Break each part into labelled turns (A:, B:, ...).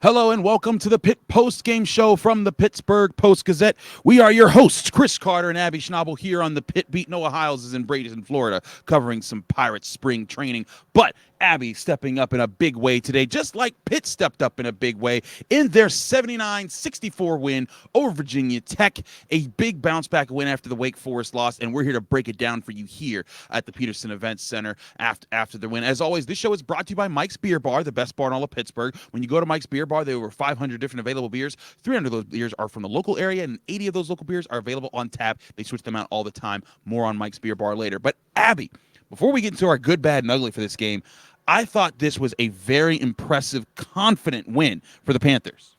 A: Hello and welcome to the Pitt Post-Game Show from the Pittsburgh Post-Gazette. We are your hosts, Chris Carter and Abby Schnable, here on the Pitt Beat. Noah Hiles is in Bradenton, Florida, covering some Pirates spring training. But Abby stepping up in a big way today, just like Pitt stepped up in a big way in their 79-64 win over Virginia Tech. A big bounce-back win after the Wake Forest loss, and we're here to break it down for you here at the Petersen Events Center after the win. As always, this show is brought to you by Mike's Beer Bar, the best bar in all of Pittsburgh. When you go to Mike's Beer Bar, there are over 500 different available beers. 300 of those beers are from the local area, and 80 of those local beers are available on tap. They switch them out all the time. More on Mike's Beer Bar later. But Abby, before we get into our good, bad, and ugly for this game, I thought this was a very impressive, confident win for the Panthers.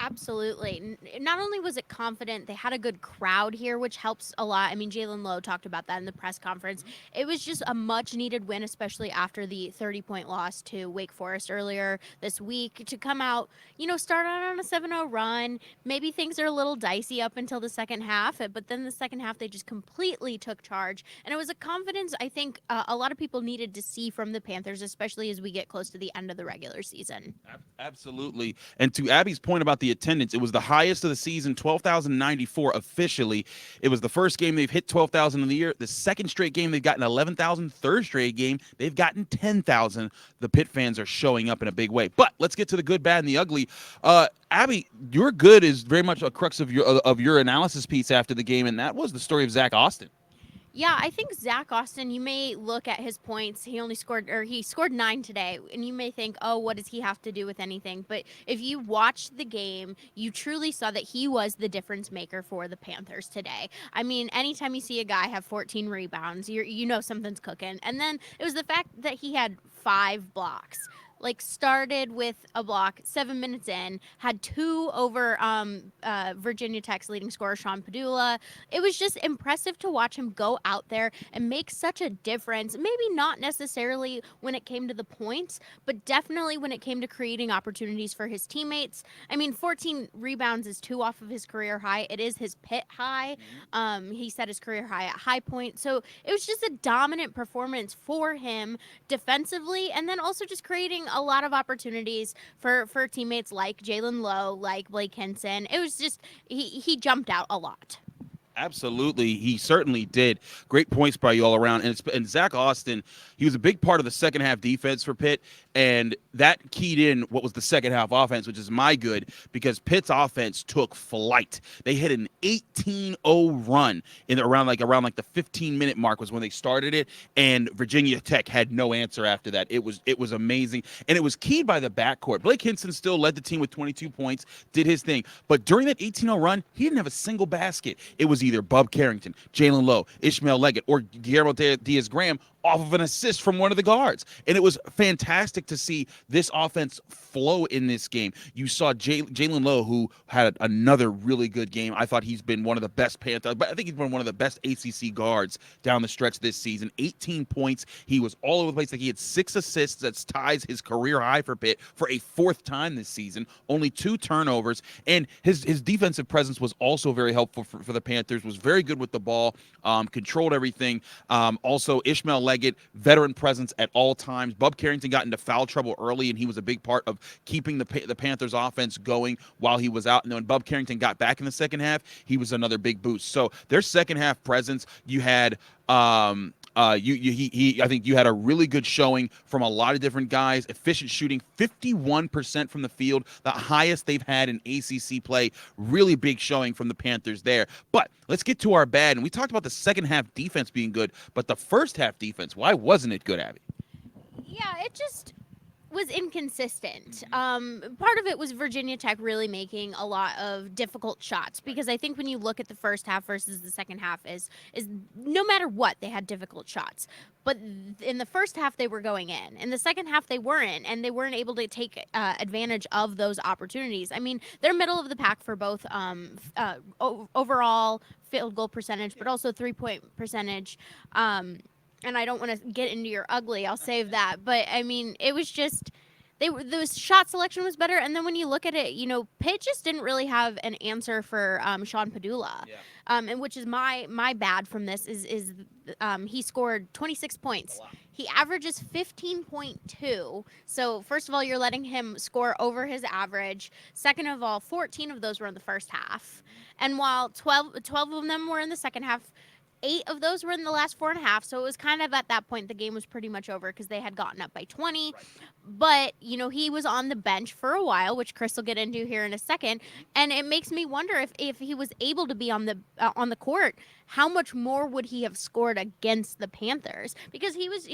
B: Absolutely. Not only was it confident, they had a good crowd here, which helps a lot. I mean, Jalen Lowe talked about that in the press conference. It was just a much needed win, especially after the 30-point loss to Wake Forest earlier this week. To come out, start out on a 7-0 run. Maybe things are a little dicey up until the second half, but then the second half, they just completely took charge. And it was a confidence I think a lot of people needed to see from the Panthers, especially as we get close to the end of the regular season.
A: Absolutely. And to Abby's point about the attendance, it was the highest of the season, 12,094 officially. It was the first game they've hit 12,000 in the year. The second straight game they've gotten 11,000. Third straight game they've gotten 10,000. The Pitt fans are showing up in a big way. But let's get to the good, bad, and the ugly. Abby, your good is very much a crux of your analysis piece after the game, and that was the story of Zack Austin.
B: Yeah, I think Zack Austin, you may look at his points. He scored 9 today, and you may think, oh, what does he have to do with anything? But if you watched the game, you truly saw that he was the difference maker for the Panthers today. I mean, anytime you see a guy have 14 rebounds, you know something's cooking. And then it was the fact that he had 5 blocks. Like, started with a block 7 minutes in, had 2 over Virginia Tech's leading scorer, Sean Padula. It was just impressive to watch him go out there and make such a difference. Maybe not necessarily when it came to the points, but definitely when it came to creating opportunities for his teammates. I mean, 14 rebounds is 2 off of his career high. It is his Pitt high. He set his career high at High Point. So it was just a dominant performance for him defensively, and then also just creating a lot of opportunities for teammates like Jalen Lowe, like Blake Henson. It was just he jumped out a lot.
A: Absolutely, he certainly did. Great points by you all around. And Zack Austin, he was a big part of the second half defense for Pitt, and that keyed in what was the second half offense, which is my good, because Pitt's offense took flight. They hit an 18-0 run in around like the 15-minute mark was when they started it, and Virginia Tech had no answer after that. It was amazing, and it was keyed by the backcourt. Blake Hinson still led the team with 22 points, did his thing, but during that 18-0 run, he didn't have a single basket. It was either Bub Carrington, Jalen Lowe, Ishmael Leggett, or Guillermo Diaz-Graham off of an assist from one of the guards. And it was fantastic to see this offense flow in this game. You saw Jalen Lowe, who had another really good game. I thought he's been one of the best Panthers, but I think he's been one of the best ACC guards down the stretch this season. 18 points. He was all over the place. Like, he had 6 assists. That ties his career high for Pitt for a 4th time this season. Only 2 turnovers. And his defensive presence was also very helpful for the Panthers. Was very good with the ball. Controlled everything. Also, Ishmael Leggett, veteran presence at all times. Bub Carrington got into foul trouble early, and he was a big part of keeping the Panthers offense going while he was out. And then when Bub Carrington got back in the second half, he was another big boost. So their second half presence, you had I think you had a really good showing from a lot of different guys. Efficient shooting, 51% from the field, the highest they've had in ACC play. Really big showing from the Panthers there. But let's get to our bad. And we talked about the second half defense being good, but the first half defense, why wasn't it good, Abby?
B: Yeah, it just was inconsistent. Part of it was Virginia Tech really making a lot of difficult shots, because I think when you look at the first half versus the second half is no matter what, they had difficult shots. But in the first half, they were going in. In the second half, they weren't, and they weren't able to take advantage of those opportunities. I mean, they're middle of the pack for both overall field goal percentage, but also 3-point percentage. And I don't want to get into your ugly. I'll save that. But, I mean, it was just the shot selection was better, and then when you look at it, Pitt just didn't really have an answer for Sean Padula,
A: Yeah.
B: and which is my bad from this is he scored 26
A: That's a
B: points.
A: lot.
B: He averages 15.2. So first of all, you're letting him score over his average. Second of all, 14 of those were in the first half, and while 12 of them were in the second half. 8 of those were in the last 4.5, so it was kind of at that point the game was pretty much over because they had gotten up by 20.
A: Right.
B: But he was on the bench for a while, which Chris will get into here in a second, and it makes me wonder if he was able to be on the court, how much more would he have scored against the Panthers? Because he was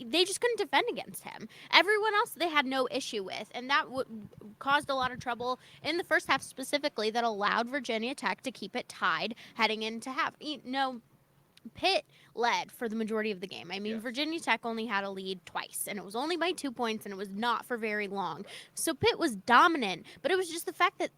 B: they just couldn't defend against him. Everyone else they had no issue with, and that caused a lot of trouble in the first half specifically. That allowed Virginia Tech to keep it tied heading into half. Pitt led for the majority of the game. I mean,
A: Yes.
B: Virginia Tech only had a lead twice, and it was only by 2 points, and it was not for very long. So Pitt was dominant, but it was just the fact that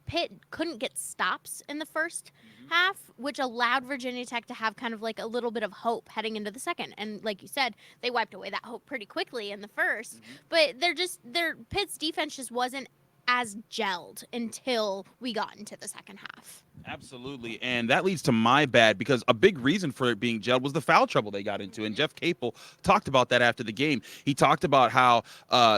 B: Pitt couldn't get stops in the first half, which allowed Virginia Tech to have kind of like a little bit of hope heading into the second. And like you said, they wiped away that hope pretty quickly in the first. But their Pitt's defense just wasn't as gelled until we got into the second half.
A: Absolutely. And that leads to my bad because a big reason for it being gelled was the foul trouble they got into. And Jeff Capel talked about that after the game. He talked about how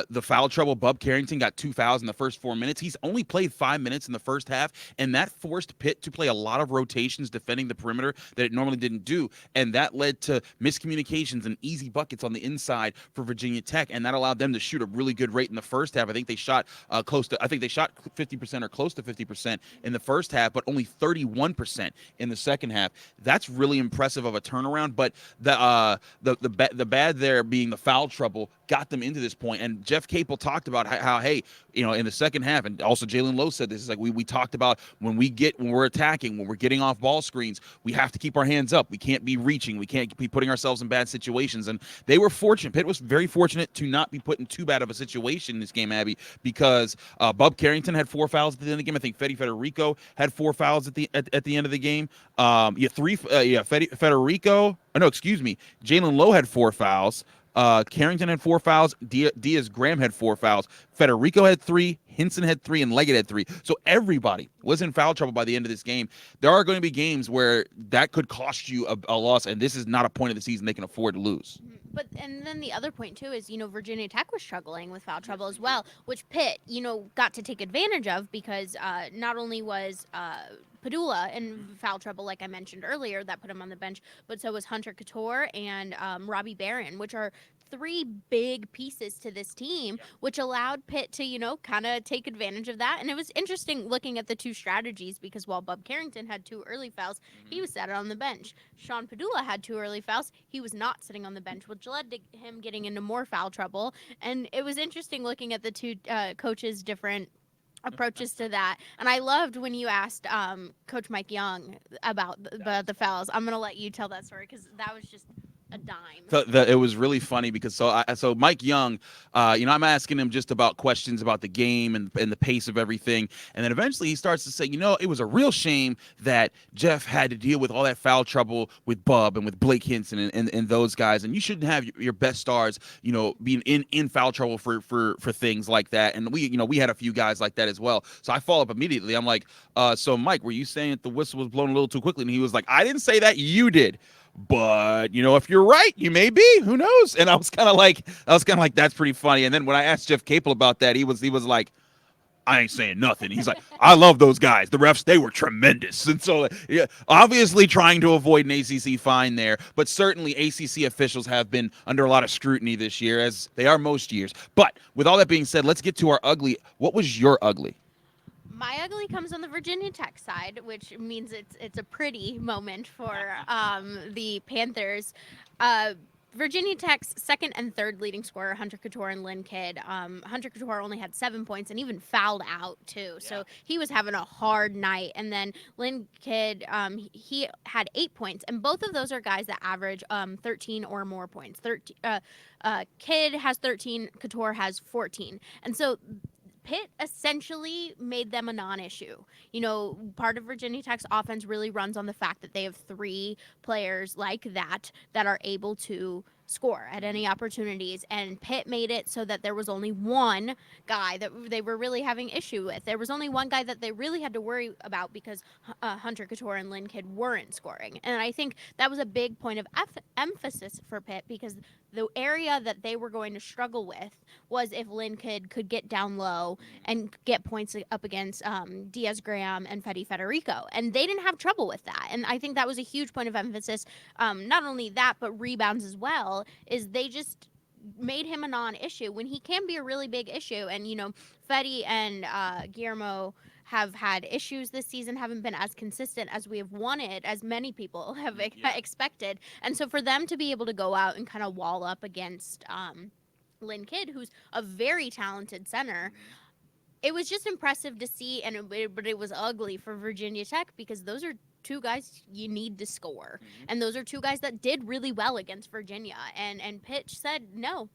A: the foul trouble, Bub Carrington got 2 fouls in the first 4 minutes. He's only played 5 minutes in the first half, and that forced Pitt to play a lot of rotations defending the perimeter that it normally didn't do. And that led to miscommunications and easy buckets on the inside for Virginia Tech. And that allowed them to shoot a really good rate in the first half. I think they shot 50% or close to 50% in the first half, but only 31% in the second half. That's really impressive of a turnaround. But the bad there being the foul trouble got them into this point. And Jeff Capel talked about how hey, in the second half, and also Jalen Lowe said this, is like we talked about when we're attacking, when we're getting off ball screens, we have to keep our hands up. We can't be reaching. We can't be putting ourselves in bad situations. And they were fortunate. Pitt was very fortunate to not be put in too bad of a situation in this game, Abby, because Bub Carrington had 4 fouls at the end of the game. I think Federico had 4 fouls at the end of the game. Federico. Oh, no, excuse me. Jalen Lowe had 4 fouls. Carrington had 4 fouls. Diaz Graham had 4 fouls. Federico had 3. Hinson had 3, and Leggett had 3. So everybody was in foul trouble by the end of this game. There are going to be games where that could cost you a loss, and this is not a point of the season they can afford to lose.
B: And then the other point too is Virginia Tech was struggling with foul trouble as well, which Pitt got to take advantage of because not only was Padula in foul trouble, like I mentioned earlier, that put him on the bench, but so was Hunter Couture and Robbie Barron, which are 3 big pieces to this team, which allowed Pitt to, kind of take advantage of that. And it was interesting looking at the 2 strategies because while Bub Carrington had 2 early fouls, he was sat on the bench. Sean Padula had 2 early fouls. He was not sitting on the bench, which led to him getting into more foul trouble. And it was interesting looking at the 2 coaches' different approaches to that. And I loved when you asked Coach Mike Young about the fouls. I'm going to let you tell that story because that was just a dime.
A: It was really funny because so Mike Young, I'm asking him just about questions about the game and the pace of everything, and then eventually he starts to say, it was a real shame that Jeff had to deal with all that foul trouble with Bub and with Blake Hinson and those guys, and you shouldn't have your best stars, being in foul trouble for things like that. And we had a few guys like that as well. So I follow up immediately. I'm like, so Mike, were you saying that the whistle was blown a little too quickly? And he was like, I didn't say that, you did. But if you're right, you may be. Who knows? And I was kind of like, that's pretty funny. And then when I asked Jeff Capel about that, he was like, I ain't saying nothing. He's like, I love those guys. The refs, they were tremendous. And so, yeah, obviously trying to avoid an ACC fine there. But certainly ACC officials have been under a lot of scrutiny this year, as they are most years. But with all that being said, let's get to our ugly. What was your ugly?
B: My ugly comes on the Virginia Tech side, which means it's a pretty moment for the Panthers. Virginia Tech's second and third leading scorer, Hunter Couture and Lynn Kidd. Hunter Couture only had 7 points and even fouled out too, so he was having a hard night. And then Lynn Kidd, he had 8 points, and both of those are guys that average 13 or more points. Kidd has 13, Couture has 14, and so Pitt essentially made them a non-issue. Part of Virginia Tech's offense really runs on the fact that they have 3 players like that are able to score at any opportunities, and Pitt made it so that there was only one guy that they were really having issue with. There was only one guy that they really had to worry about because Hunter Couture and Lynn Kidd weren't scoring. And I think that was a big point of emphasis for Pitt, because the area that they were going to struggle with was if Lynn Kidd could get down low and get points up against Diaz Graham and Federico. And they didn't have trouble with that. And I think that was a huge point of emphasis. Not only that, but rebounds as well, is they just made him a non-issue when he can be a really big issue. And, Fetty and Guillermo have had issues this season, haven't been as consistent as we have wanted, as many people have expected. And so for them to be able to go out and kind of wall up against Lynn Kidd, who's a very talented center, it was just impressive to see. But it was ugly for Virginia Tech, because those are two guys you need to score. And those are two guys that did really well against Virginia. And Pitt said no.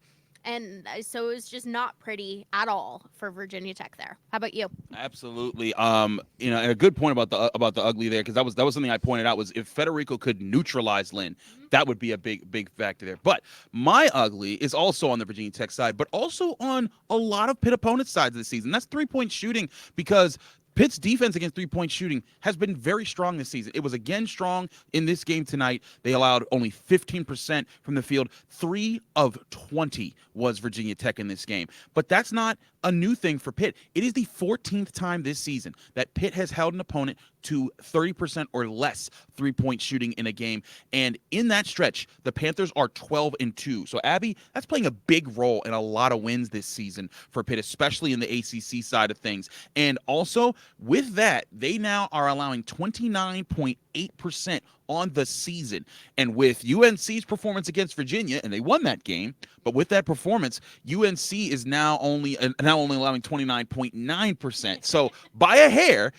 B: And so it was just not pretty at all for Virginia Tech there. How about you?
A: Absolutely. And a good point about the ugly there, because that was something I pointed out, was if Federico could neutralize Lynn, that would be a big factor there. But my ugly is also on the Virginia Tech side, but also on a lot of Pitt opponents' sides this season. That's 3-point shooting, because Pitt's defense against three-point shooting has been very strong this season. It was again strong in this game tonight. They allowed only 15% from the field. 3 of 20 was Virginia Tech in this game. But that's not a new thing for Pitt. It is the 14th time this season that Pitt has held an opponent to 30% or less three-point shooting in a game. And in that stretch, the Panthers are 12-2. So, Abby, that's playing a big role in a lot of wins this season for Pitt, especially in the ACC side of things. And also, with that, they now are allowing 29.8% on the season. And with UNC's performance against Virginia, and they won that game, but with that performance, UNC is now only allowing 29.9%. So by a hair,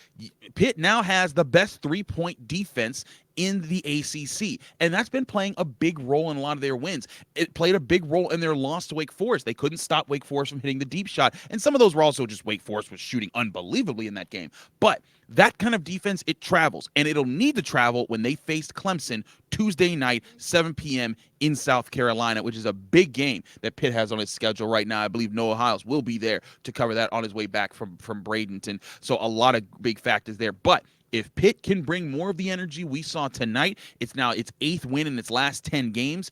A: Pitt now has the best three-point defense in the ACC, and that's been playing a big role in a lot of their wins. It played a big role in their loss to Wake Forest. They couldn't stop Wake Forest from hitting the deep shot, and some of those were also just Wake Forest was shooting unbelievably in that game. But that kind of defense, it travels, and it'll need to travel when they faced Clemson Tuesday night, 7 p.m. in South Carolina, which is a big game that Pitt has on its schedule right now. I believe Noah Hiles will be there to cover that on his way back from Bradenton. So a lot of big factors there. But if Pitt can bring more of the energy we saw tonight, it's now its 8th win in its last 10 games.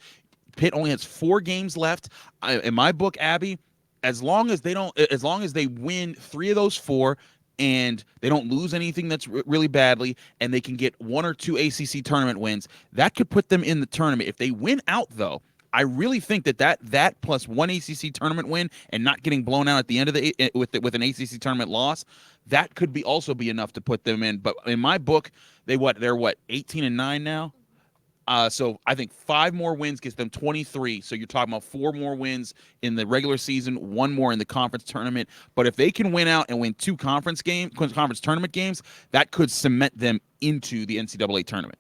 A: Pitt only has 4 games left. In my book, Abby, as long as they win 3 of those 4, and they don't lose anything that's really badly, and they can get 1 or 2 ACC tournament wins, that could put them in the tournament. If they win out, though, I really think that plus 1 ACC tournament win and not getting blown out at the end of with an ACC tournament loss, that could also be enough to put them in. But in my book, they're 18-9 now. So I think 5 more wins gets them 23. So you're talking about 4 more wins in the regular season, 1 more in the conference tournament. But if they can win out and win 2 conference tournament games, that could cement them into the NCAA tournament.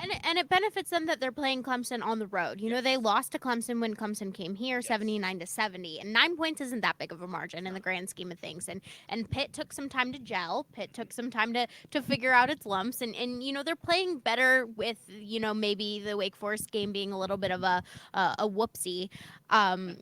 B: And it benefits them that they're playing Clemson on the road. They lost to Clemson when Clemson came here, 79-70. And 9 points isn't that big of a margin in the grand scheme of things. And Pitt took some time to gel. Pitt took some time to figure out its lumps. And they're playing better with, maybe the Wake Forest game being a little bit of a whoopsie. But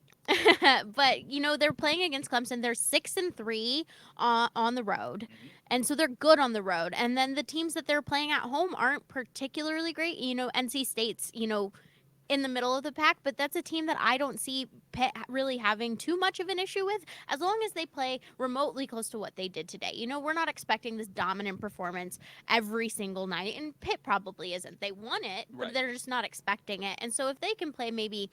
B: they're playing against Clemson. They're 6-3 on the road, and so they're good on the road. And then the teams that they're playing at home aren't particularly great. NC State's in the middle of the pack, but that's a team that I don't see Pitt really having too much of an issue with, as long as they play remotely close to what they did today. We're not expecting this dominant performance every single night, and Pitt probably isn't. They want it, but they're just not expecting it. And so if they can play maybe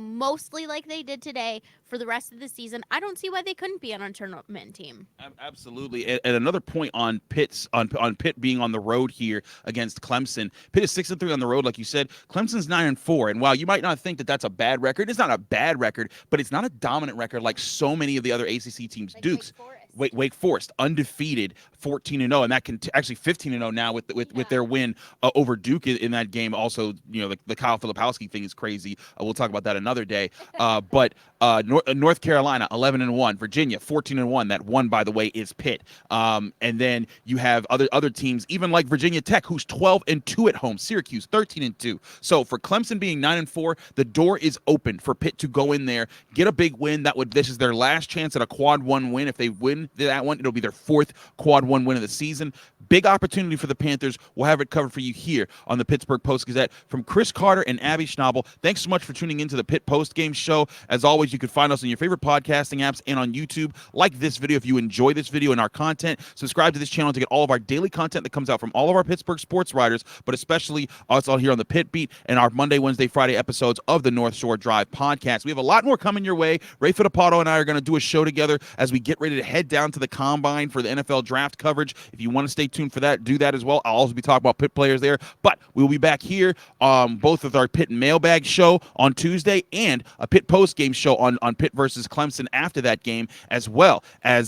B: mostly like they did today for the rest of the season, I don't see why they couldn't be on a tournament team.
A: Absolutely. And another point on Pitt's on Pitt being on the road here against Clemson. Pitt is 6-3 on the road, like you said. Clemson's 9-4. And while you might not think that that's a bad record, it's not a bad record, but it's not a dominant record like so many of the other ACC teams. Like Dukes. Wake Forest undefeated, 14-0, and that can actually 15-0 now with their win over Duke in that game. Also, the Kyle Filipowski thing is crazy. We'll talk about that another day. But North Carolina 11-1, Virginia 14-1. That one, by the way, is Pitt. And then you have other teams, even like Virginia Tech, who's 12-2 at home. Syracuse 13-2. So for Clemson being 9-4, the door is open for Pitt to go in there, get a big win. This is their last chance at a quad 1 win. If they win that one, it'll be their 4th quad 1 win of the season. Big opportunity for the Panthers. We'll have it covered for you here on the Pittsburgh Post-Gazette. From Chris Carter and Abby Schnable, thanks so much for tuning into the Pitt Post-Game Show. As always, you can find us on your favorite podcasting apps and on YouTube. Like this video if you enjoy this video and our content. Subscribe to this channel to get all of our daily content that comes out from all of our Pittsburgh sports writers, but especially us all here on the Pitt Beat and our Monday, Wednesday, Friday episodes of the North Shore Drive podcast. We have a lot more coming your way. Ray Fittipaldo and I are going to do a show together as we get ready to head down to the Combine for the NFL draft coverage. If you want to stay tuned for that, do that as well. I'll also be talking about Pitt players there, but we'll be back here both with our Pitt Mailbag show on Tuesday and a Pitt Post-Game show on Pitt versus Clemson after that game, as well as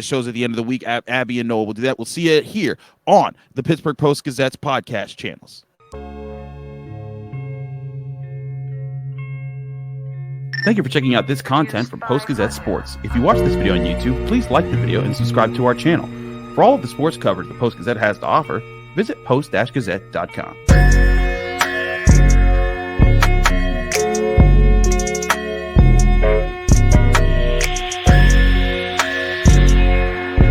A: shows at the end of the week. Abby and Noah will do that. We'll see you here on the Pittsburgh Post-Gazette's podcast channels. Thank you for checking out this content from Post-Gazette Sports. If you watch this video on YouTube, please like the video and subscribe to our channel. For all of the sports coverage the Post-Gazette has to offer, visit post-gazette.com.